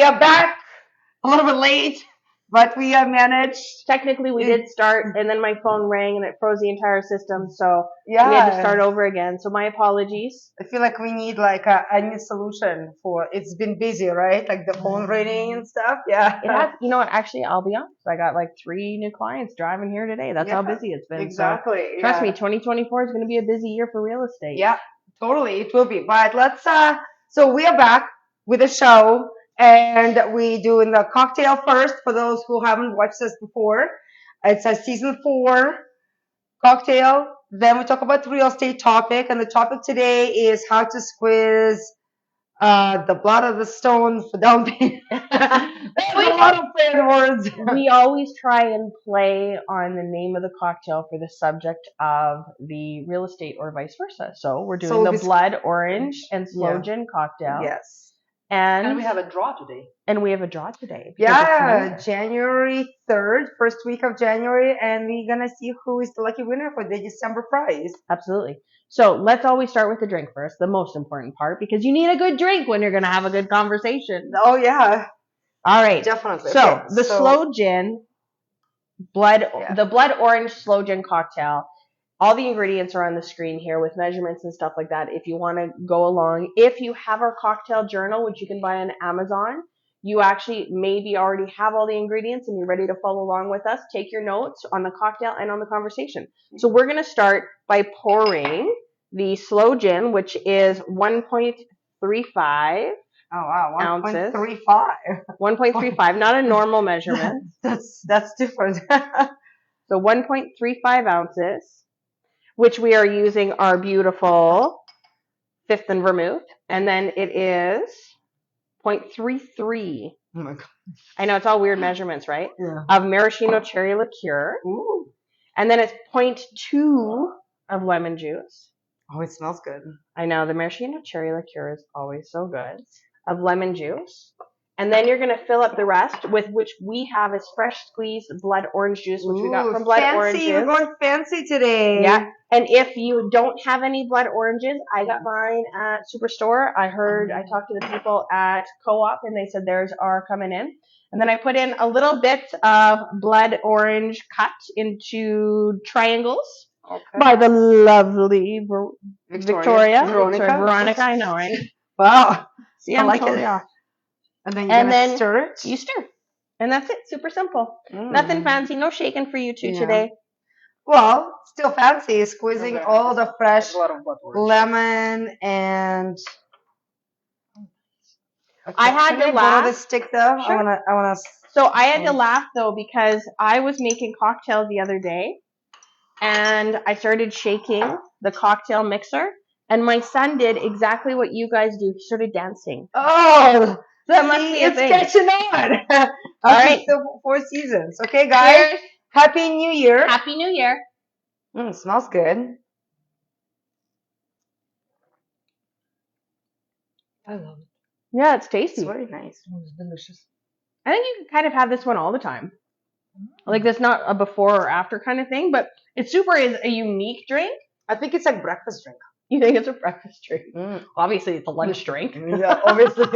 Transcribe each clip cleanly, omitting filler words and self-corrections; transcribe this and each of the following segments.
are back a little bit late, but we managed. Technically, we did start, and then my phone rang and it froze the entire system, so we had to start over again. So my apologies. I feel like we need like a new solution for. It's been busy, right? Like the phone ringing and stuff. Yeah. It has. You know what? Actually, I'll be honest. I got like 3 new clients driving here today. That's how busy it's been. Exactly. So, trust me, 2024 is going to be a busy year for real estate. Yeah, totally. It will be. But let's. So we are back with a show. And we doing the cocktail first for those who haven't watched this before. It's a season 4 cocktail. Then we talk about real estate topic, and the topic today is how to squeeze the blood of the stone for down payment. There's a lot of bad words. We always try and play on the name of the cocktail for the subject of the real estate or vice versa. So we're doing the blood orange and sloe gin cocktail. Yes. And we have a draw today. Yeah, January 3rd, first week of January, and we're going to see who is the lucky winner for the December prize. Absolutely. So let's always start with the drink first, the most important part, because you need a good drink when you're going to have a good conversation. Oh, yeah. All right. Definitely. So the sloe gin, the blood orange sloe gin cocktail. All the ingredients are on the screen here with measurements and stuff like that if you want to go along. If you have our cocktail journal, which you can buy on Amazon, you actually maybe already have all the ingredients and you're ready to follow along with us. Take your notes on the cocktail and on the conversation. So we're going to start by pouring the sloe gin, which is 1.35 ounces. 1.35. 1.35, not a normal measurement. That's different. So 1.35 ounces. Which we are using our beautiful 5th and vermouth. And then it is 0.33. Oh my God. I know, it's all weird measurements, right? Yeah. Of maraschino cherry liqueur. Ooh. And then it's 0.2 of lemon juice. Oh, it smells good. I know, the maraschino cherry liqueur is always so good. Of lemon juice. And then you're going to fill up the rest with which we have is fresh squeezed blood orange juice, which we got from Blood Oranges. We're going fancy today. Yeah. And if you don't have any blood oranges, I got mine at Superstore. I talked to the people at Co-op and they said theirs are coming in. And then I put in a little bit of blood orange cut into triangles by the lovely Victoria. Veronica, I know, right? Wow. See, I'm totally off. And then stir it? You stir. And that's it. Super simple. Nothing fancy. No shaking for you two today. Well, still fancy. Squeezing all the fresh lemon and... Okay. I had to laugh. The stick though. Sure. I wanna. So I had to laugh though because I was making cocktails the other day, and I started shaking the cocktail mixer, and my son did exactly what you guys do. He started dancing. Oh. That must be a thing. It's catching on. All right. So 4 seasons. Okay, guys. Cheers. Happy New Year. Happy New Year. It smells good. I love it. Yeah, it's tasty. It's very nice. It's delicious. I think you can kind of have this one all the time. Like, that's not a before or after kind of thing, but it is a unique drink. I think it's like breakfast drink. You think it's a breakfast drink? Obviously, it's a lunch drink. Yeah, obviously.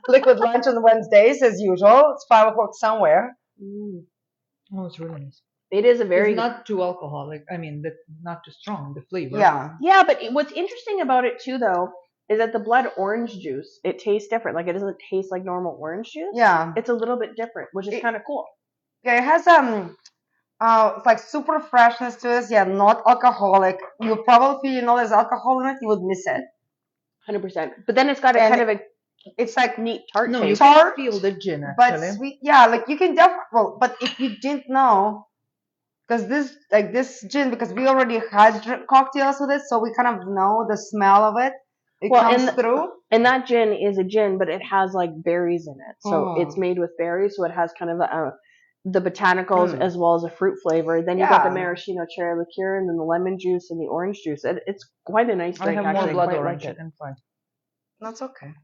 Liquid lunch on Wednesdays, as usual. It's 5 o'clock somewhere. Oh, it's really nice. It is a very... It's not too alcoholic. I mean, not too strong, the flavor. Yeah. Yeah, but what's interesting about it, too, though, is that the blood orange juice, it tastes different. Like, it doesn't taste like normal orange juice. Yeah. It's a little bit different, which is kind of cool. Yeah, it has it's like super freshness to it. Yeah, not alcoholic. You probably, if there's alcohol in it, you would miss it. 100%. But then it's got a kind of a, it's like neat tart no, taste. you can feel the gin, actually. But sweet, yeah, like you can definitely, well, but if you didn't know, because this gin, because we already had cocktails with it, so we kind of know the smell of it. It comes through. And that gin is a gin, but it has like berries in it. So it's made with berries, so it has kind of the botanicals as well as a fruit flavor. Then you got the maraschino cherry liqueur and then the lemon juice and the orange juice. It's quite a nice drink. I have more blood orange. That's okay.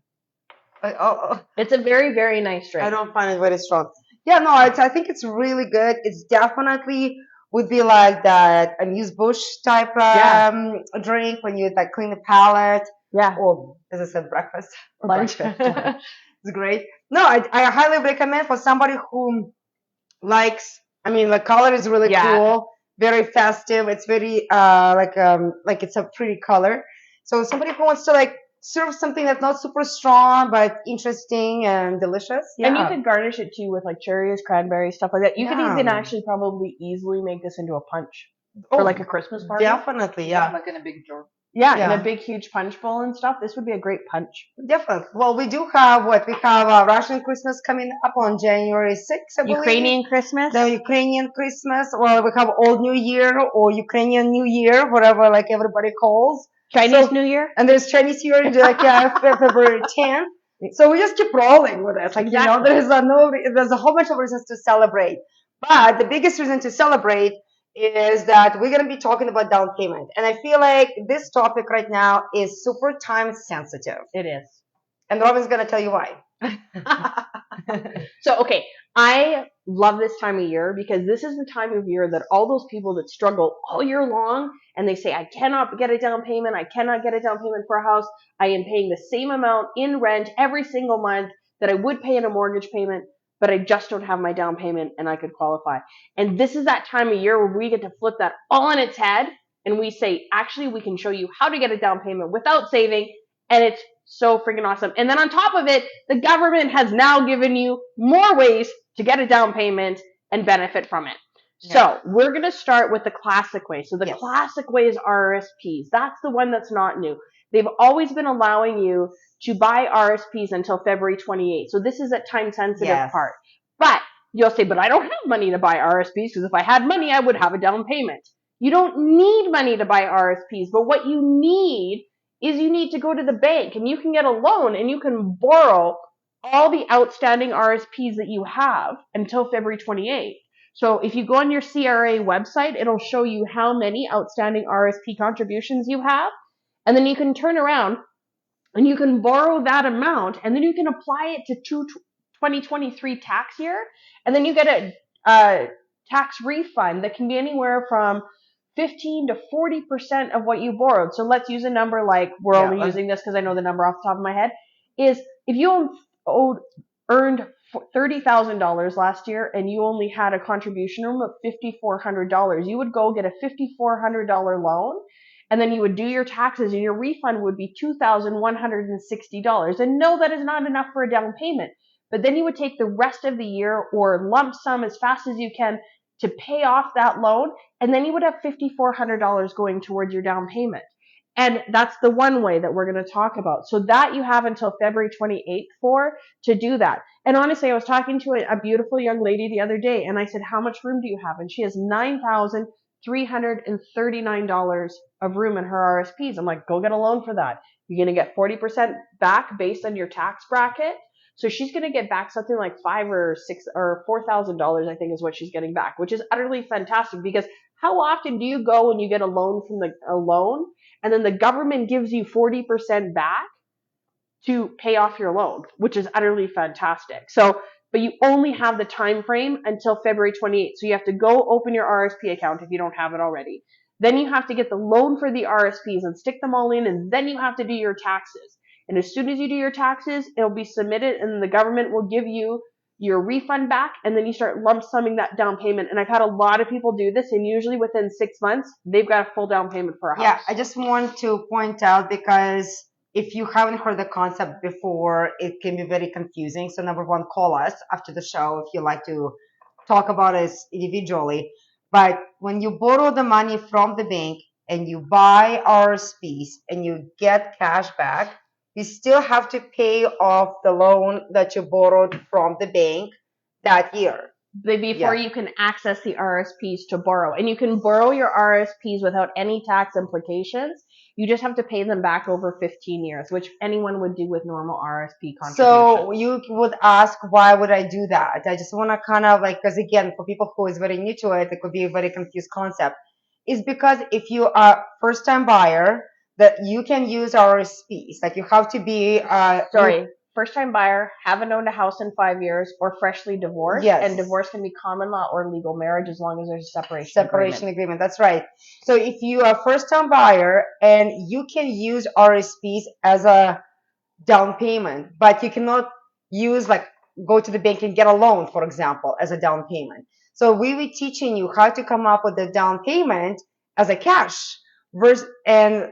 It's a very, very nice drink. I don't find it very strong. Yeah, no, I think it's really good. It's definitely would be like that amuse-bouche type drink when you like clean the palate. Yeah. Or, as I said, breakfast. Lunch. It's great. No, I highly recommend for somebody who likes. I mean, the color is really Yeah. cool, very festive. It's very like it's a pretty color. So somebody who wants to like serve something that's not super strong but interesting and delicious. Yeah. And you could garnish it too with like cherries, cranberries, stuff like that. You could Yeah. even actually probably easily make this into a punch Oh, for like a Christmas party. Definitely, yeah. Like in a big jar. Yeah, in Yeah. a big, huge punch bowl and stuff. This would be a great punch. Definitely. Well, we do have what we have Russian Christmas coming up on January 6th, I believe. Ukrainian Christmas. The Ukrainian Christmas. Well, we have Old New Year or Ukrainian New Year, whatever like everybody calls. Chinese New Year. And there's Chinese New Year like February 10th. So we just keep rolling with it. Like, Exactly. there's a whole bunch of reasons to celebrate. But the biggest reason to celebrate is that we're going to be talking about down payment. And I feel like this topic right now is super time sensitive. It is. And Robin's going to tell you why. So, okay, I love this time of year because this is the time of year that all those people that struggle all year long and they say, I cannot get a down payment. I cannot get a down payment for a house. I am paying the same amount in rent every single month that I would pay in a mortgage payment, but I just don't have my down payment and I could qualify. And this is that time of year where we get to flip that all on its head and we say, actually, we can show you how to get a down payment without saving. And it's so freaking awesome. And then on top of it, the government has now given you more ways to get a down payment and benefit from it. Yeah. So we're going to start with the classic way. So the Yes. classic way is RSPs. That's the one that's not new. They've always been allowing you to buy RSPs until February 28th. So this is a time sensitive Yes. part. But you'll say, but I don't have money to buy RSPs because if I had money, I would have a down payment. You don't need money to buy RSPs, but what you need is you need to go to the bank and you can get a loan and you can borrow all the outstanding RSPs that you have until February 28th. So if you go on your CRA website, it'll show you how many outstanding RSP contributions you have. And then you can turn around and you can borrow that amount and then you can apply it to 2023 tax year. And then you get a tax refund that can be anywhere from 15 to 40% of what you borrowed. So let's use a number like, we're only using this because I know the number off the top of my head, is if you earned $30,000 last year and you only had a contribution room of $5,400, you would go get a $5,400 loan and then you would do your taxes and your refund would be $2,160. And no, that is not enough for a down payment. But then you would take the rest of the year or lump sum as fast as you can to pay off that loan, and then you would have $5,400 going towards your down payment. And that's the one way that we're going to talk about. So that you have until February 28th to do that. And honestly, I was talking to a beautiful young lady the other day, and I said, how much room do you have? And she has $9,339 of room in her RSPs. I'm like, go get a loan for that. You're going to get 40% back based on your tax bracket. So she's going to get back something like $5,000 or $6,000 or $4,000, I think is what she's getting back, which is utterly fantastic because how often do you go when you get a loan from a loan and then the government gives you 40% back to pay off your loan, which is utterly fantastic. So, but you only have the time frame until February 28th. So you have to go open your RSP account if you don't have it already. Then you have to get the loan for the RSPs and stick them all in, and then you have to do your taxes. And as soon as you do your taxes, it'll be submitted and the government will give you your refund back and then you start lump summing that down payment. And I've had a lot of people do this and usually within 6 months, they've got a full down payment for a house. Yeah, I just want to point out because if you haven't heard the concept before, it can be very confusing. So number one, call us after the show if you like to talk about it individually. But when you borrow the money from the bank and you buy RSPs and you get cash back, you still have to pay off the loan that you borrowed from the bank that year. Before you can access the RSPs to borrow. And you can borrow your RSPs without any tax implications. You just have to pay them back over 15 years, which anyone would do with normal RSP contributions. So you would ask, why would I do that? I just want to kind of like, because again, for people who is very new to it, it could be a very confused concept. It's because if you are first time buyer, that you can use RSPs. Like you have to be first time buyer, haven't owned a house in 5 years, or freshly divorced. Yes. And divorce can be common law or legal marriage as long as there's a separation agreement. That's right. So if you are first time buyer and you can use RSPs as a down payment, but you cannot use like go to the bank and get a loan, for example, as a down payment. So we were teaching you how to come up with the down payment as a cash versus and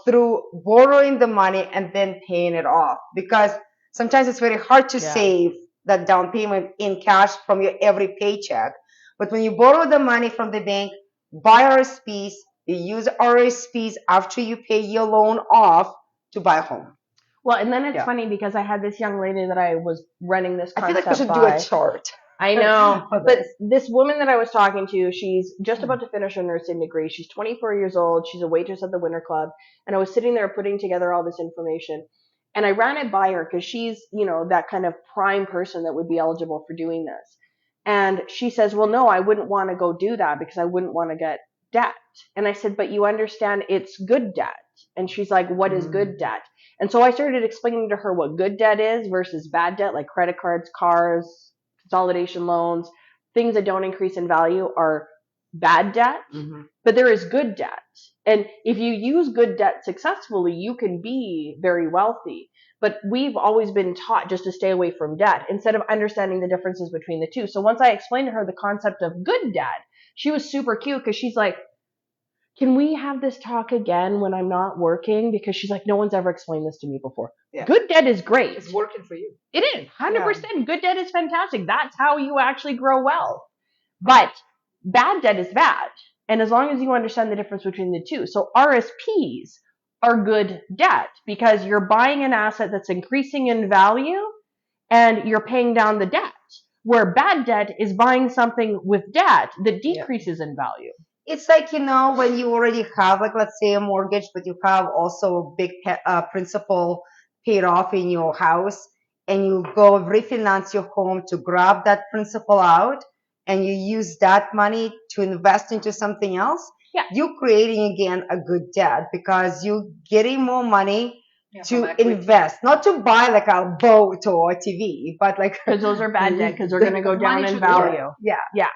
through borrowing the money and then paying it off, because sometimes it's very hard to save that down payment in cash from your every paycheck. But when you borrow the money from the bank, buy RSPs, you use RSPs after you pay your loan off to buy a home. Well, and then it's funny because I had this young lady that I was running this I feel concept like we should by. do a chart. I know, but this woman that I was talking to, she's just about to finish her nursing degree. She's 24 years old. She's a waitress at the Winter Club. And I was sitting there putting together all this information. And I ran it by her because she's, that kind of prime person that would be eligible for doing this. And she says, well, no, I wouldn't want to go do that because I wouldn't want to get debt. And I said, but you understand it's good debt. And she's like, what is good debt? And so I started explaining to her what good debt is versus bad debt, like credit cards, cars, consolidation loans, things that don't increase in value are bad debt, but there is good debt. And if you use good debt successfully, you can be very wealthy. But we've always been taught just to stay away from debt instead of understanding the differences between the two. So once I explained to her the concept of good debt, she was super cute because she's like, can we have this talk again when I'm not working? Because she's like, no one's ever explained this to me before. Yeah. Good debt is great. It's working for you. It is, 100%. Yeah. Good debt is fantastic. That's how you actually grow wealth. But bad debt is bad. And as long as you understand the difference between the two. So RSPs are good debt because you're buying an asset that's increasing in value and you're paying down the debt. Where bad debt is buying something with debt that decreases in value. It's like, when you already have, like, let's say a mortgage, but you have also a big principal paid off in your house, and you go refinance your home to grab that principal out, and you use that money to invest into something else, you're creating, again, a good debt because you're getting more money to invest, not to buy like a boat or a TV, but like... Because those are bad debt because they're going to go down in value. Yeah.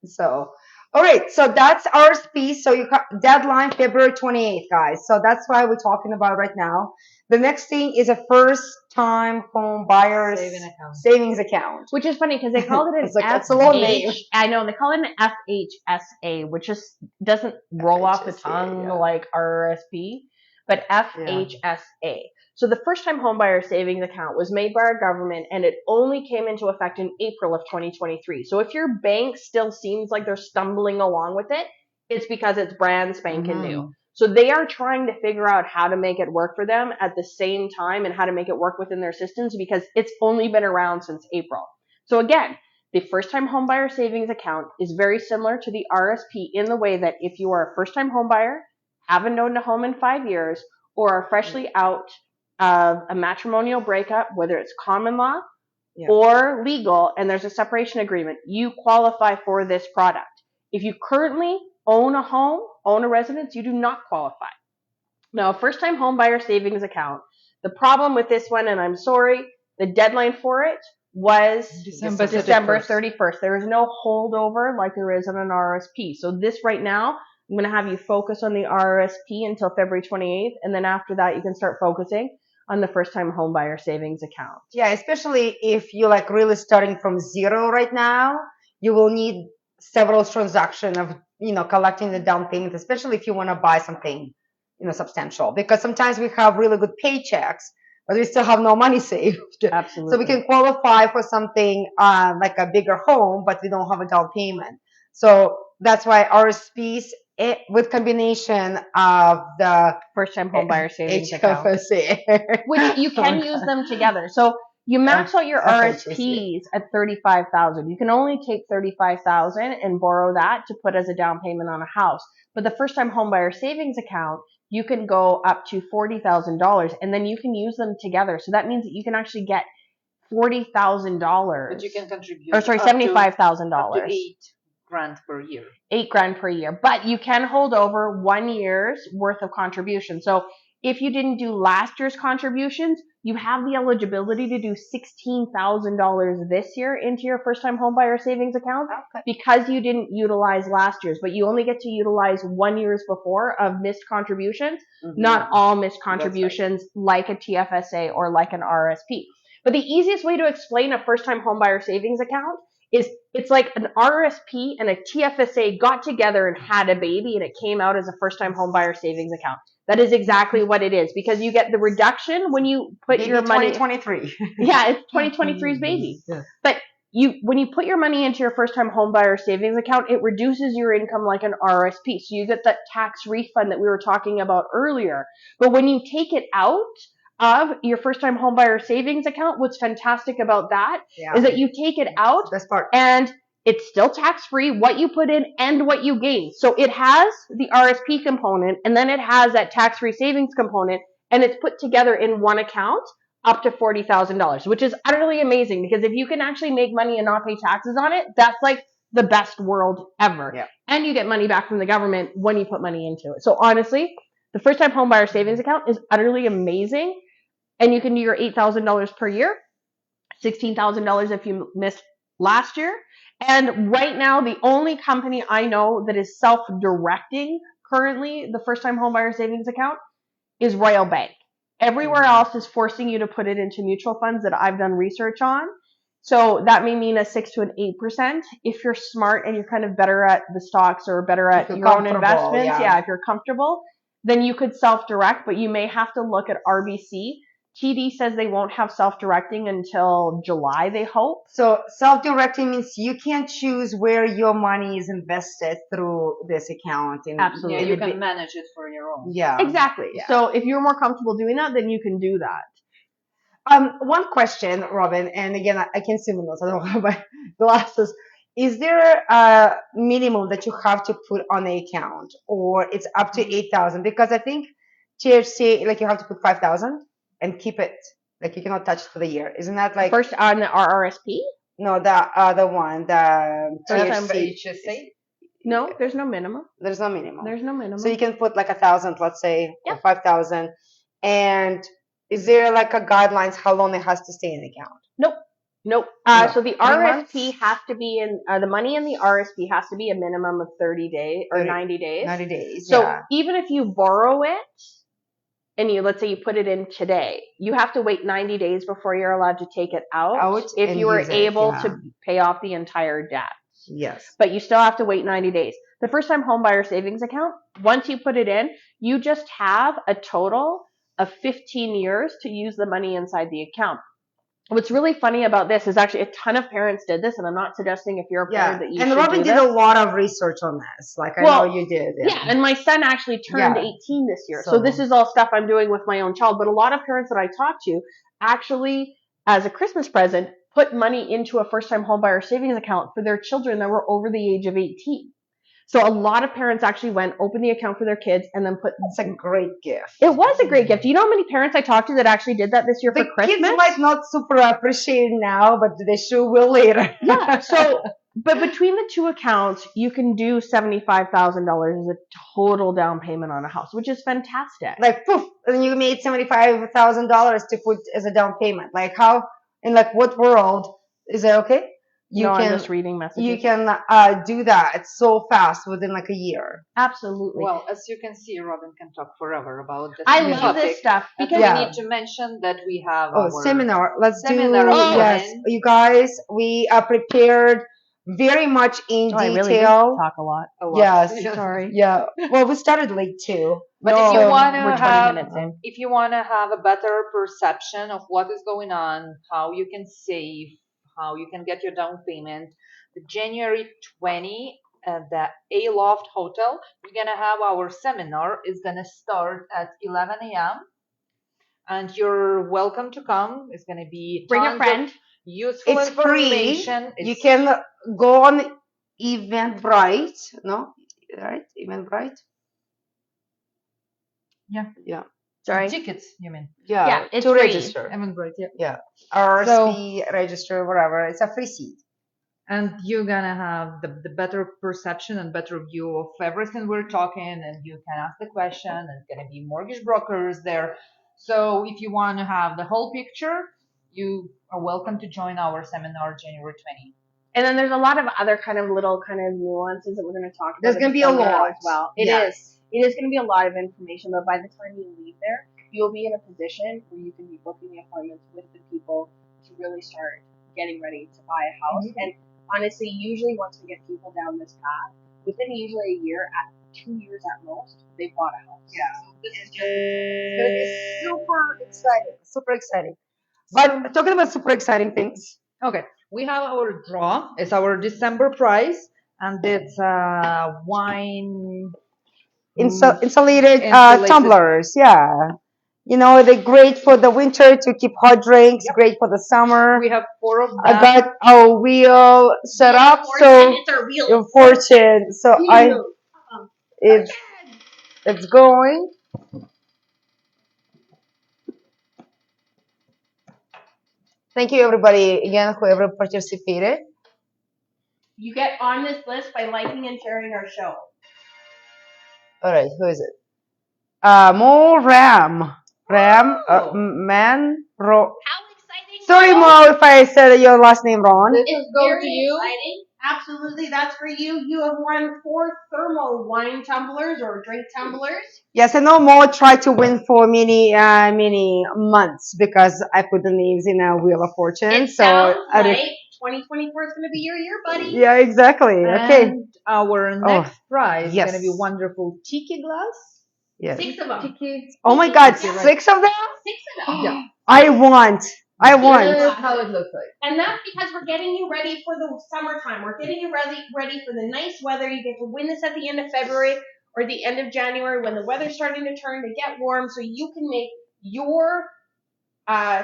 So... All right, so that's RSP. So you deadline February 28th, guys. So that's why we're talking about right now. The next thing is a first-time home buyer's savings account. Which is funny because they call it an that's a long name. I know, they call it an FHSA, which just doesn't roll off the tongue like RRSP, but FHSA. So the first-time homebuyer savings account was made by our government, and it only came into effect in April of 2023. So if your bank still seems like they're stumbling along with it, it's because it's brand spanking new. So they are trying to figure out how to make it work for them at the same time and how to make it work within their systems because it's only been around since April. So again, the first-time homebuyer savings account is very similar to the RSP in the way that if you are a first-time homebuyer, haven't owned a home in 5 years, or are freshly out of a matrimonial breakup, whether it's common law or legal, and there's a separation agreement, you qualify for this product. If you currently own a home, own a residence, you do not qualify. Now, a first-time home buyer savings account, the problem with this one, and I'm sorry, the deadline for it was December 31st. There is no holdover like there is on an RSP. So this right now, I'm going to have you focus on the RSP until February 28th, and then after that, you can start focusing on the first-time home buyer savings account. Yeah, especially if you're like really starting from zero right now, you will need several transactions of, collecting the down payment, especially if you want to buy something, substantial. Because sometimes we have really good paychecks, but we still have no money saved. Absolutely. So we can qualify for something like a bigger home, but we don't have a down payment. So that's why RSPs with combination of the first-time homebuyer savings account, which you can use them together. So you max out your RSPs at $35,000. You can only take $35,000 and borrow that to put as a down payment on a house. But the first-time homebuyer savings account, you can go up to $40,000, and then you can use them together. So that means that you can actually get $40,000. But you can contribute. Or sorry, $75,000. Up to $8,000 per year. $8,000 per year. But you can hold over 1 year's worth of contribution. So if you didn't do last year's contributions, you have the eligibility to do $16,000 this year into your first-time homebuyer savings account because you didn't utilize last year's. But you only get to utilize 1 year's before of missed contributions, not all missed contributions like a TFSA or like an RSP. But the easiest way to explain a first-time homebuyer savings account is it's like an RSP and a TFSA got together and had a baby, and it came out as a first-time homebuyer savings account. That is exactly what it is, because you get the reduction when you put Baby your money. 2023. Yeah, it's 2023's baby. Yeah. But when you put your money into your first-time homebuyer savings account, it reduces your income like an RSP. So you get that tax refund that we were talking about earlier. But when you take it out of your first-time homebuyer savings account, what's fantastic about that is that you take it out Best part. and it's still tax-free, what you put in and what you gain. So it has the RSP component, and then it has that tax-free savings component, and it's put together in one account up to $40,000, which is utterly amazing, because if you can actually make money and not pay taxes on it, that's like the best world ever. Yeah. And you get money back from the government when you put money into it. So honestly, the first-time homebuyer savings account is utterly amazing, and you can do your $8,000 per year, $16,000 if you missed last year. And right now, the only company I know that is self-directing currently the first-time homebuyer savings account is Royal Bank. Everywhere else is forcing you to put it into mutual funds that I've done research on. So that may mean a 6 to an 8%. If you're smart and you're kind of better at the stocks or better at your own investments, if you're comfortable, then you could self-direct, but you may have to look at RBC. TD says they won't have self-directing until July, they hope. So self-directing means you can choose where your money is invested through this account. And Absolutely. Yeah, you can manage it for your own. Yeah. Exactly. Yeah. So if you're more comfortable doing that, then you can do that. One question, Robin, and again, I can see the notes. I don't have my glasses. Is there a minimum that you have to put on the account, or it's up to 8,000? Because I think THC, like you have to put 5,000 and keep it. Like you cannot touch it for the year. Isn't that like First on the RRSP? no, the other one, the THC. HSA? No, there's no minimum. There's no minimum. There's no minimum. So you can put like 1,000, let's say, Yeah. or 5,000. And is there like a guidelines how long it has to stay in the account? Nope. No. So the 3 RSP months? has to be in the money in the RSP has to be a minimum of 30 days or 90 days. 90 days. So yeah. even if you borrow it and let's say you put it in today, you have to wait 90 days before you're allowed to take it out if and you were use it, able yeah. to pay off the entire debt. Yes. But you still have to wait 90 days. The first time homebuyer savings account, once you put it in, you just have a total of 15 years to use the money inside the account. What's really funny about this is actually a ton of parents did this, and I'm not suggesting if you're a parent that you and should Robin do did this. a lot of research on this. Like I know you did. Yeah, and my son actually turned 18 this year. So this is all stuff I'm doing with my own child. But a lot of parents that I talk to actually, as a Christmas present, put money into a first-time homebuyer savings account for their children that were over the age of 18. So a lot of parents actually went, opened the account for their kids, and then put... It's a great gift. It was a great gift. Do you know how many parents I talked to that actually did that this year for Christmas? The kids might not super appreciate it now, but they sure will later. Yeah, so... But between the two accounts, you can do $75,000 as a total down payment on a house, which is fantastic. Like, poof, and you made $75,000 to put as a down payment. Like how, in like what world, is that okay? I'm just reading messages. You can do that so fast within like a year. Absolutely. Well, as you can see, Robin can talk forever about this. I love this stuff because we need to mention that we have our seminar. Let's seminar. do yes, you guys. We are prepared very much in detail. I really did talk a lot. Yes, sorry. Yeah. Well, we started late too. But if you want to we're 20 have, minutes in. if you want to have a better perception of what is going on, how you can save, how you can get your down payment, the January 20 at the Aloft Hotel, we're gonna have our seminar. It's gonna start at 11 a.m. and you're welcome to come. It's gonna be bring a friend. Useful it's information. Free. You can go on Eventbrite, no? Right? Eventbrite? Yeah. Sorry. Tickets, you mean? Yeah, it's to free. register. Eventbrite, yeah. Yeah. RSP, register, whatever. It's a free seat. And you're gonna have the better perception and better view of everything we're talking, and you can ask the question, and it's gonna be mortgage brokers there. So if you want to have the whole picture, you are welcome to join our seminar January 20. And then there's a lot of other kind of little kind of nuances that we're going to talk about. There's going to be a lot as well. It is going to be a lot of information, but by the time you leave there, you'll be in a position where you can be booking the appointments with the people really start getting ready to buy a house. And honestly, usually once we get people down this path, within usually a year, at 2 years at most, they've bought a house. Yeah. So this is just It's gonna be super exciting. Super exciting. But talking about super exciting things. Okay, we have our draw. It's our December prize, and it's wine Insulated insulated. tumblers. Yeah. You know, they're great for the winter to keep hot drinks, great for the summer. We have 4 of them. I got our wheel set up, so it's our real your fortune. So it's going. Thank you, everybody, again, whoever participated. You get on this list by liking and sharing our show. All right, who is it? Mo Ram. Man. How exciting! Sorry, Mo, if I said your last name wrong. It's very exciting. Absolutely, that's for you. You have won 4 thermal wine tumblers or drink tumblers. Yes, I know Mo tried to win for many months because I put the names in a Wheel of Fortune. It sounds like 2024 is going to be your year, buddy. Yeah, exactly. Okay. And our next prize is going to be wonderful tiki glass. Yes. 6 of them. Oh my God, 6 of them? 6 of them. Yeah. I want. Here's how it looks like. And that's because we're getting you ready for the summertime. We're getting you ready for the nice weather. You get to win this at the end of February or the end of January when the weather's starting to turn to get warm, so you can make your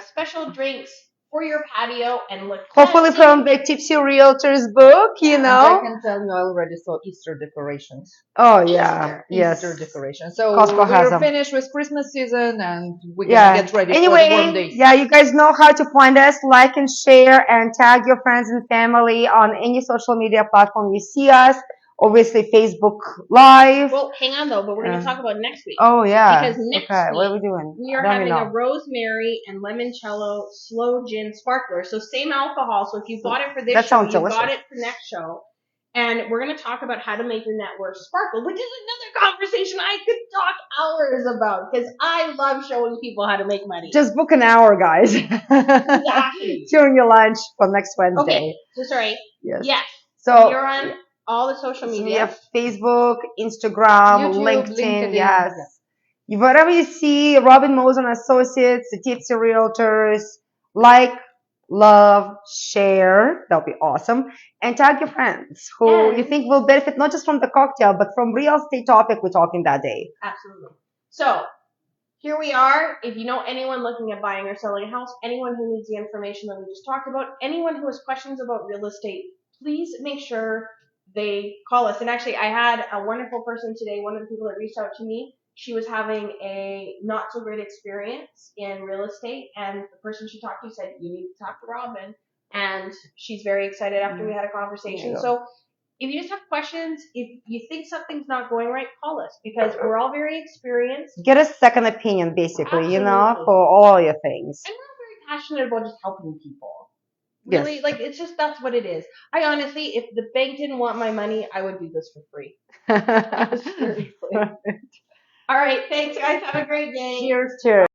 special drinks for your patio and look Hopefully from the Tipsy Realtors book, you know. And I can tell you I already saw Easter decorations. Oh, yeah. Yes. Easter decorations. So Costco has we're them. finished with Christmas season and we're going to get ready for the warm days. Yeah, you guys know how to find us. Like and share and tag your friends and family on any social media platform you see us. Obviously, Facebook Live. Well, hang on though, but we're going to talk about next week. Oh, yeah. Because next week, what are we doing? We are having a rosemary and limoncello sloe gin sparkler. So same alcohol. So if you bought it for this show, you got it for next show. And we're going to talk about how to make your net worth sparkle, which is another conversation I could talk hours about because I love showing people how to make money. Just book an hour, guys. Exactly. During your lunch for next Wednesday. Okay. So sorry. Yes. So you're on all the social media. We have Facebook, Instagram, YouTube, LinkedIn. LinkedIn. Yes. Whatever you see, Robin Mosen Associates, the Tipsy Realtors, like, love, share. That'll be awesome. And tag your friends who you think will benefit not just from the cocktail, but from real estate topic we're talking that day. Absolutely. So here we are. If you know anyone looking at buying or selling a house, anyone who needs the information that we just talked about, anyone who has questions about real estate, please make sure they call us. And actually, I had a wonderful person today, one of the people that reached out to me. She was having a not so great experience in real estate, and the person she talked to said, you need to talk to Robin. And she's very excited after we had a conversation. So if you just have questions, if you think something's not going right, call us because we're all very experienced. Get a second opinion, basically, you know, for all your things. And we're very passionate about just helping people. Really, like it's just that's what it is. I honestly, if the bank didn't want my money, I would do this for free. Seriously. All right, thanks guys. Have a great day. Cheers.